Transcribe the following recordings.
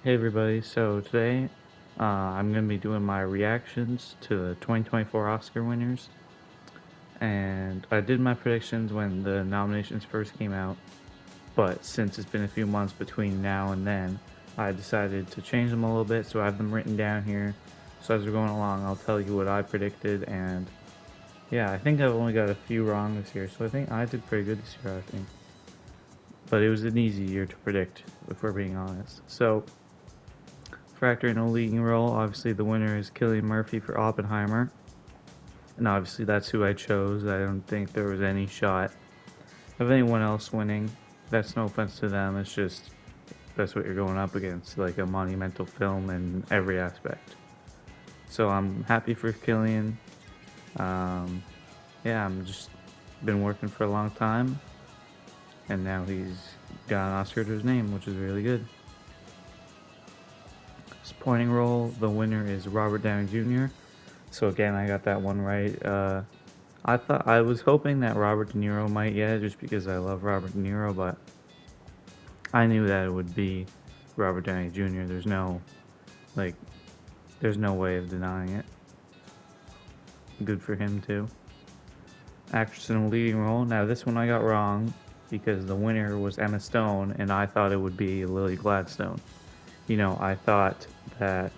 Hey everybody, so today I'm going to be doing my reactions to the 2024 Oscar winners. And I did my predictions when the nominations first came out, but since it's been a few months between now and then, I decided to change them a little bit, so I have them written down here. So as we're going along, I'll tell you what I predicted, and yeah, I think I've only got a few wrong this year, so I think I did pretty good this year, I think. But it was an easy year to predict, if we're being honest. So for actor in a leading role, obviously the winner is Cillian Murphy for Oppenheimer. And obviously that's who I chose. I don't think there was any shot of anyone else winning. That's no offense to them. It's just that's what you're going up against, like a monumental film in every aspect. So I'm happy for Cillian. Um, yeah, I'm just been working for a long time, and now he's got an Oscar to his name, which is really good. Supporting role, the winner is Robert Downey Jr. So again, I got that one right. I was hoping that Robert De Niro might get it just because I love Robert De Niro, but I knew that it would be Robert Downey Jr. Like there's no way of denying it. Good for him too. Actress in a leading role. Now this one I got wrong because the winner was Emma Stone, and I thought it would be Lily Gladstone. I thought that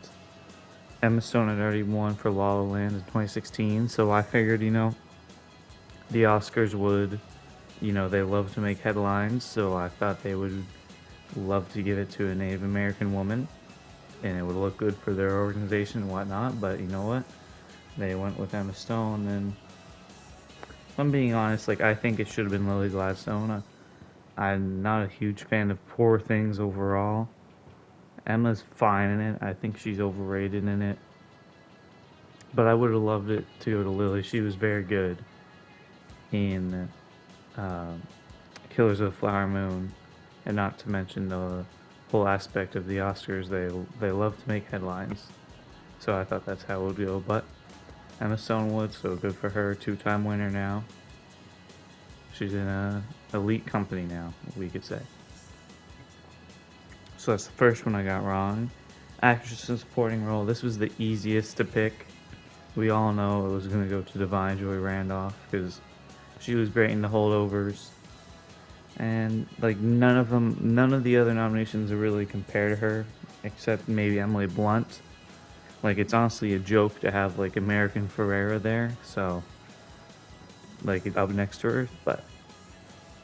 Emma Stone had already won for La La Land in 2016, so I figured, the Oscars would, they love to make headlines, so I thought they would love to give it to a Native American woman, and it would look good for their organization and whatnot, but you know what? They went with Emma Stone, and if I'm being honest, I think it should have been Lily Gladstone. I'm not a huge fan of Poor Things overall. Emma's fine in it. I think she's overrated in it. But I would have loved it to go to Lily. She was very good in uh, Killers of the Flower Moon, and not to mention the whole aspect of the Oscars. They love to make headlines, so I thought that's how it would go. But Emma Stone would, so good for her. Two-time winner now. She's in a elite company now, we could say. So that's the first one I got wrong. Actress in supporting role. This was the easiest to pick. We all know it was going to go to Divine Joy Randolph because she was great in The Holdovers. And none of the other nominations are really compared to her, except maybe Emily Blunt. It's honestly a joke to have American Ferrera there, so up next to her. But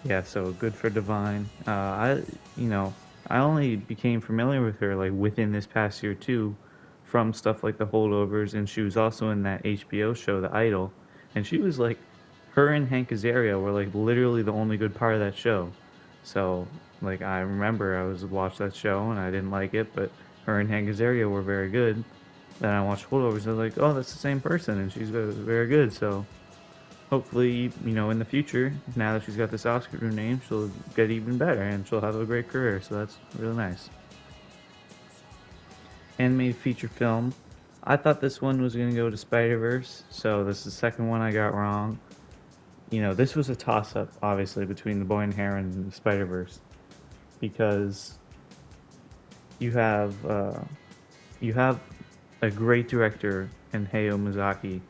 yeah, so good for Divine. I only became familiar with her within this past year too, from stuff like The Holdovers, and she was also in that HBO show, The Idol, and she was her and Hank Azaria were literally the only good part of that show. So I remember I was watched that show and I didn't like it, but her and Hank Azaria were very good. Then I watched Holdovers and I was like, oh, that's the same person, and she's very good. So hopefully, in the future, now that she's got this Oscar to her name, she'll get even better and she'll have a great career. So that's really nice. Animated feature film. I thought this one was going to go to Spider-Verse, so this is the second one I got wrong. This was a toss-up, obviously, between The Boy and Heron and Spider-Verse, because you have uh, you have a great director in Hayao Miyazaki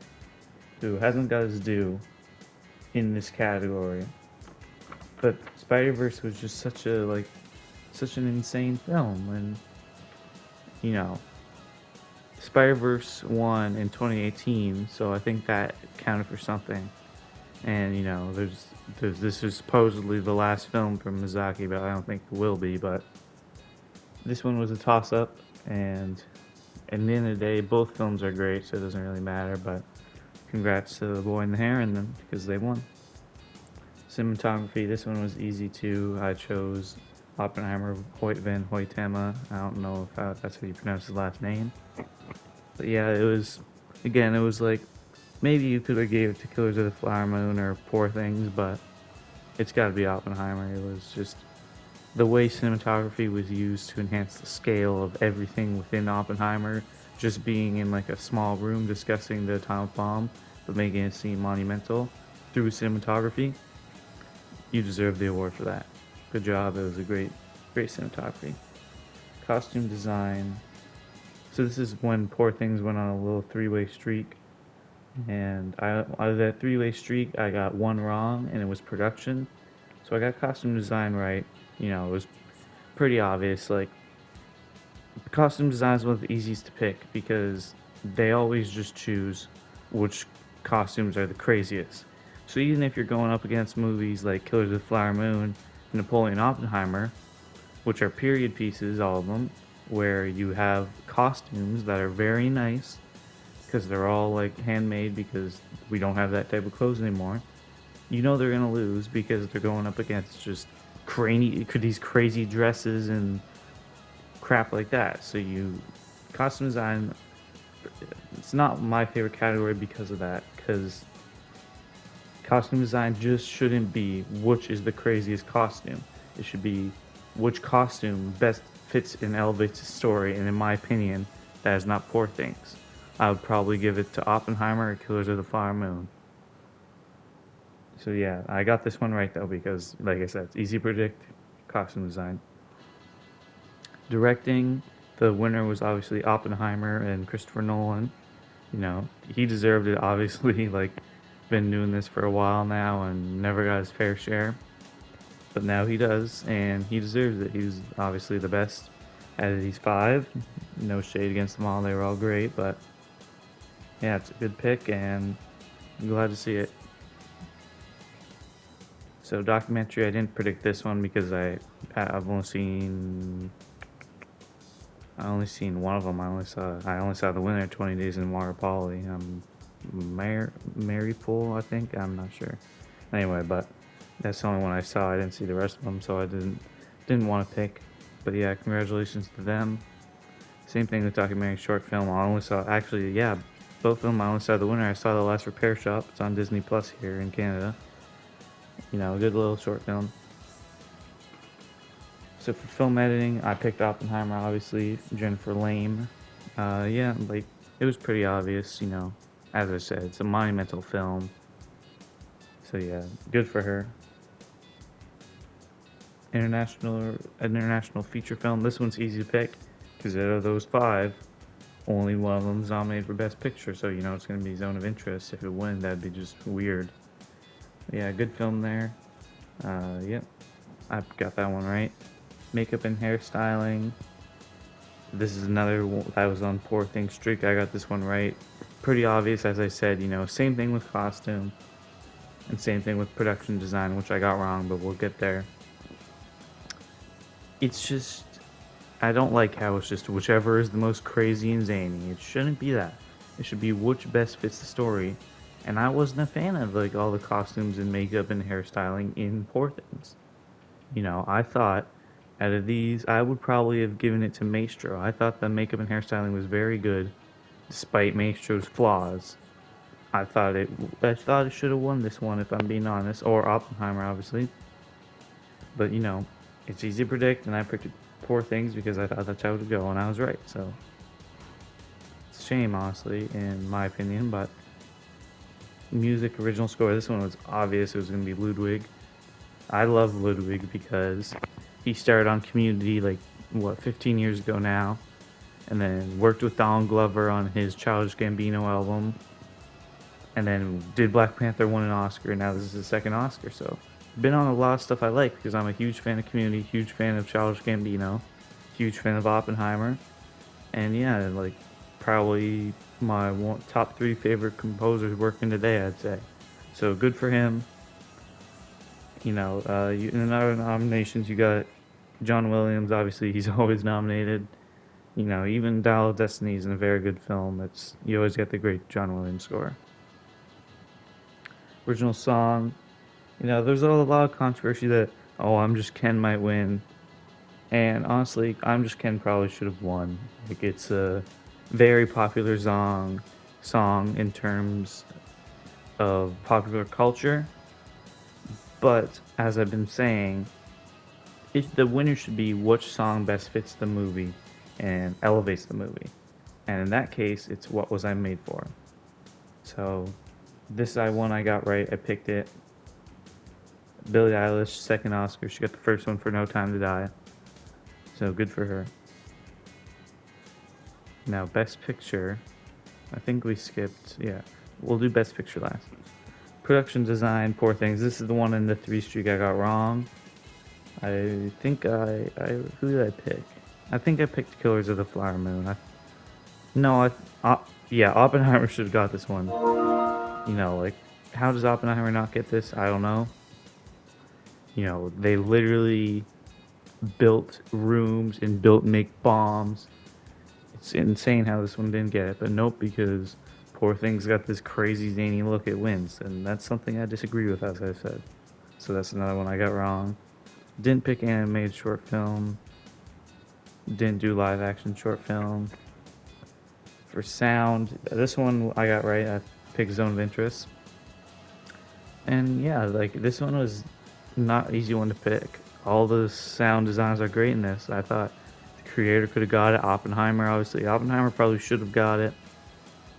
who hasn't got his due in this category. But Spider-Verse was just such an insane film, and you know, Spider-Verse won in 2018, so I think that counted for something. And there's this is supposedly the last film from Miyazaki, but I don't think it will be. But this one was a toss-up, and at the end of the day, both films are great, so it doesn't really matter. But congrats to The Boy and the Heron because they won. Cinematography, this one was easy too. I chose Oppenheimer, Hoyt van Hoytema. I don't know if that's how you pronounce his last name. But yeah, it was, again, it was maybe you could have gave it to Killers of the Flower Moon or Poor Things, but it's got to be Oppenheimer. It was just the way cinematography was used to enhance the scale of everything within Oppenheimer, just being in a small room discussing the atomic bomb, but making it seem monumental through cinematography. You deserve the award for that. Good job. It was a great cinematography. costume design. So this is when Poor Things went on a little three-way streak, and out of that three-way streak, I got one wrong, and it was production. So I got costume design right. You know, it was pretty obvious. Like, costume design is one of the easiest to pick because they always just choose which costumes are the craziest. So even if you're going up against movies like Killers of the Flower Moon and Napoleon Oppenheimer, which are period pieces, all of them, where you have costumes that are very nice because they're all like handmade because we don't have that type of clothes anymore. You know they're gonna lose because they're going up against just these crazy dresses and crap like that. So you costume design, it's not my favorite category because of that, because costume design just shouldn't be which is the craziest costume. It should be which costume best fits and elevates the story, and in my opinion, that is not Poor Things. I would probably give it to Oppenheimer or Killers of the Flower Moon. So yeah, I got this one right though because, like I said, it's easy to predict. Costume design. Directing, the winner was obviously Oppenheimer and Christopher Nolan. You know, he deserved it, obviously. Like, been doing this for a while now and never got his fair share. But now he does, and he deserves it. He's obviously the best out of these five. No shade against them all, they were all great, but yeah, it's a good pick, and I'm glad to see it. So documentary, I didn't predict this one because I've only seen one of them. I only saw the winner, 20 Days in Water Polly. Mary Pool, I think. I'm not sure. Anyway, but that's the only one I saw. I didn't see the rest of them, so I didn't want to pick. But yeah, congratulations to them. Same thing with documentary short film. I only saw both of them. I only saw the winner. I saw The Last Repair Shop. It's on Disney Plus here in Canada. You know, a good little short film. So for film editing, I picked Oppenheimer, obviously. Jennifer Lame. Yeah, like, it was pretty obvious, you know. As I said, it's a monumental film. So yeah, good for her. International feature film. This one's easy to pick because out of those five, only one of them is nominated for Best Picture. So you know it's gonna be Zone of Interest. If it wins, that'd be just weird. Yeah, good film there. Yep, I got that one right. Makeup and hairstyling. This is another one that was on Poor Things streak. I got this one right. Pretty obvious, as I said. You know, same thing with costume, and same thing with production design, which I got wrong, but we'll get there. It's just, I don't like how it's just whichever is the most crazy and zany. It shouldn't be that. It should be which best fits the story. And I wasn't a fan of like all the costumes and makeup and hairstyling in Poor Things. You know, I thought out of these, I would probably have given it to Maestro. I thought the makeup and hairstyling was very good, despite Maestro's flaws. I thought it should have won this one if I'm being honest, or Oppenheimer, obviously. But you know, it's easy to predict, and I picked Poor Things because I thought that's how it would go, and I was right. So it's a shame, honestly, in my opinion. But music, original score. This one was obvious. It was going to be Ludwig. I love Ludwig because he started on Community like 15 years ago now, and then worked with Donald Glover on his Childish Gambino album, and then did Black Panther, won an Oscar, and now this is his second Oscar. So been on a lot of stuff I like because I'm a huge fan of Community, huge fan of Childish Gambino, huge fan of Oppenheimer, and yeah, like probably my top three favorite composers working today, I'd say. So good for him. You know, in other nominations, you got John Williams. Obviously, he's always nominated. You know, even Dial of Destiny is a very good film. You always get the great John Williams score. Original song. You know, there's a lot of controversy that I'm Just Ken might win, and honestly, I'm Just Ken probably should have won. Like, it's a very popular song in terms of popular culture. But as I've been saying, the winner should be which song best fits the movie and elevates the movie. And in that case, it's What Was I Made For? So I got right. I picked it. Billie Eilish, second Oscar. She got the first one for No Time to Die. So good for her. Now, Best Picture. I think we skipped. Yeah, we'll do Best Picture last. Production design, Poor Things. This is the one in the three streak I got wrong. I think who did I pick? I think I picked Killers of the Flower Moon. No, yeah, Oppenheimer should have got this one. Like, how does Oppenheimer not get this? I don't know. They literally built rooms and make bombs. It's insane how this one didn't get it, but nope, because Poor Things got this crazy zany look, it wins, and that's something I disagree with, as I said. So that's another one I got wrong. Didn't pick animated short film. Didn't do live action short film. For sound, this one I got right. I picked Zone of Interest. And yeah, like this one was not easy one to pick. All the sound designs are great in this. I thought the creator could have got it. Oppenheimer, obviously. Oppenheimer probably should have got it.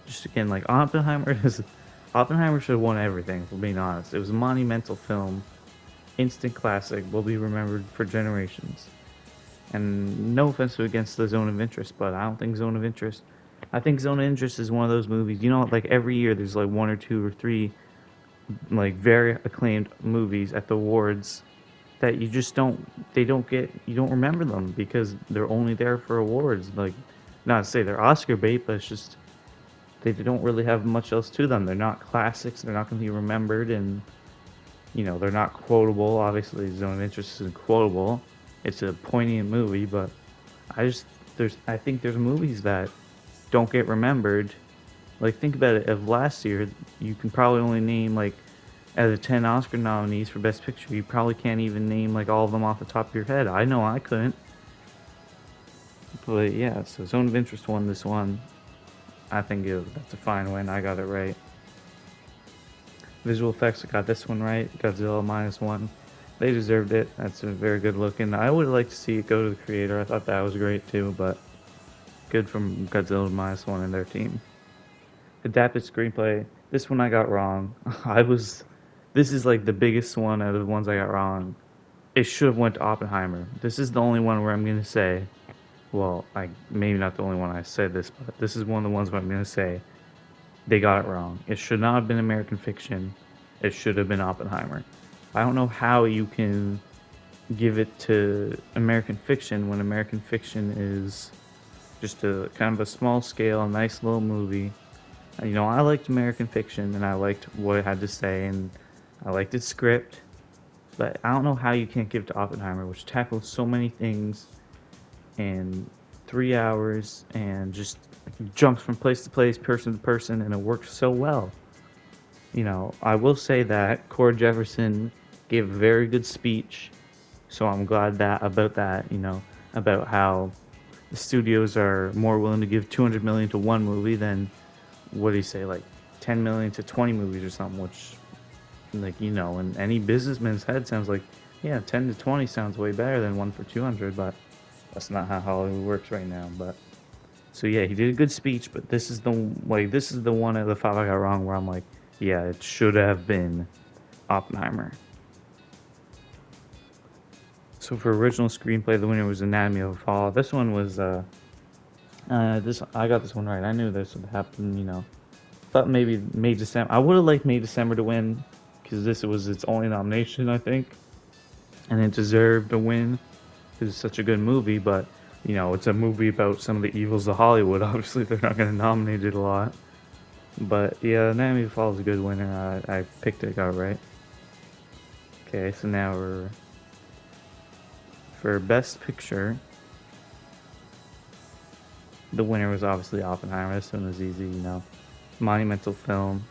Just again, like Oppenheimer should have won everything, if we're being honest. It was a monumental film. Instant classic, will be remembered for generations. And no offense against the Zone of Interest, but I think Zone of Interest is one of those movies, like every year there's like one or two or three like very acclaimed movies at the awards that you don't remember them because they're only there for awards. Like, not to say they're Oscar bait, but it's just they don't really have much else to them. They're not classics, they're not going to be remembered, and they're not quotable. Obviously, Zone of Interest isn't quotable. It's a poignant movie, but I think there's movies that don't get remembered. Like, think about it. Of last year, you can probably only name, like, out of the 10 Oscar nominees for Best Picture, you probably can't even name, like, all of them off the top of your head. I know I couldn't. But, yeah, so Zone of Interest won this one. I think that's a fine win. I got it right. Visual effects, I got this one right. Godzilla -1. They deserved it. That's a very good looking. I would like to see it go to the creator. I thought that was great, too, but good from Godzilla -1 and their team. Adapted screenplay. This one I got wrong. This is like the biggest one out of the ones I got wrong. It should have went to Oppenheimer. This is the only one where I'm gonna say, well, maybe not the only one I said this, but this is one of the ones where I'm gonna say they got it wrong. It should not have been American Fiction. It should have been Oppenheimer. I don't know how you can give it to American Fiction when American Fiction is just a kind of a small scale, nice little movie. I liked American Fiction, and I liked what it had to say, and I liked its script. But I don't know how you can't give it to Oppenheimer, which tackles so many things in 3 hours and just jumps from place to place, person to person, and it works so well. I will say that Cord Jefferson gave a very good speech, so I'm glad about that. About how the studios are more willing to give 200 million to one movie than, what do you say, like 10 million to 20 movies or something, which, like, in any businessman's head sounds like, yeah, 10 to 20 sounds way better than one for 200, but that's not how Hollywood works right now. But so yeah, he did a good speech, but this is the one of the 5 I got wrong where I'm like, yeah, it should have been Oppenheimer. So for original screenplay, the winner was Anatomy of a Fall. This one was I got this one right. I knew this would happen. Thought maybe May December. I would have liked May December to win because this was its only nomination, I think, and it deserved a win because it's such a good movie. But it's a movie about some of the evils of Hollywood. Obviously, they're not going to nominate it a lot. But yeah, Anatomy of a Fall is a good winner. I picked it, got it right. Okay, so now we're for Best Picture. The winner was obviously Oppenheimer. This one was easy, monumental film.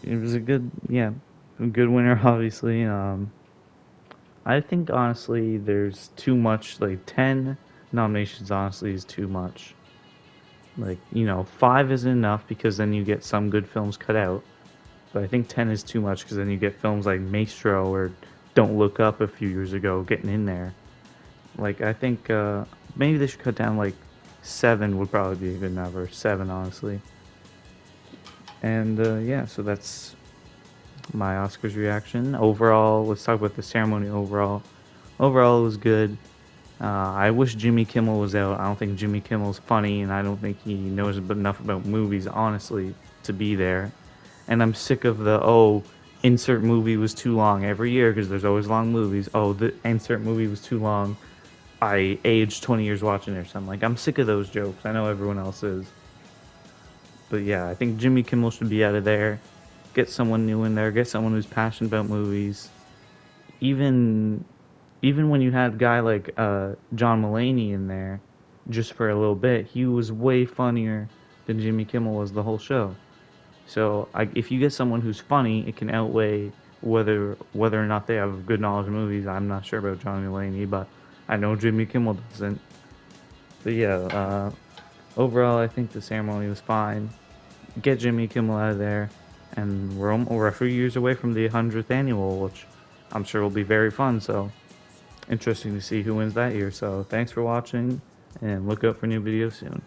It was a good winner, obviously. I think honestly, there's too much. Like 10 nominations, honestly, is too much. Like 5 isn't enough because then you get some good films cut out. But I think 10 is too much because then you get films like Maestro or Don't Look Up a few years ago getting in there. Like I think maybe they should cut down like 7 would probably be a good number. 7, honestly. And yeah, so that's my Oscars reaction. Overall, let's talk about the ceremony overall. Overall, it was good. I wish Jimmy Kimmel was out. I don't think Jimmy Kimmel's funny, and I don't think he knows enough about movies, honestly, to be there. And I'm sick of the, oh, insert movie was too long every year because there's always long movies. Oh, the insert movie was too long. I aged 20 years watching it or something. Like, I'm sick of those jokes. I know everyone else is. But yeah, I think Jimmy Kimmel should be out of there. Get someone new in there. Get someone who's passionate about movies. Even even when you had a guy like John Mulaney in there, just for a little bit, he was way funnier than Jimmy Kimmel was the whole show. So if you get someone who's funny, it can outweigh whether or not they have good knowledge of movies. I'm not sure about John Mulaney, but I know Jimmy Kimmel doesn't. But yeah, overall, I think the ceremony was fine. Get Jimmy Kimmel out of there, and we're a few years away from the 100th annual, which I'm sure will be very fun. So interesting to see who wins that year. So thanks for watching, and look out for new videos soon.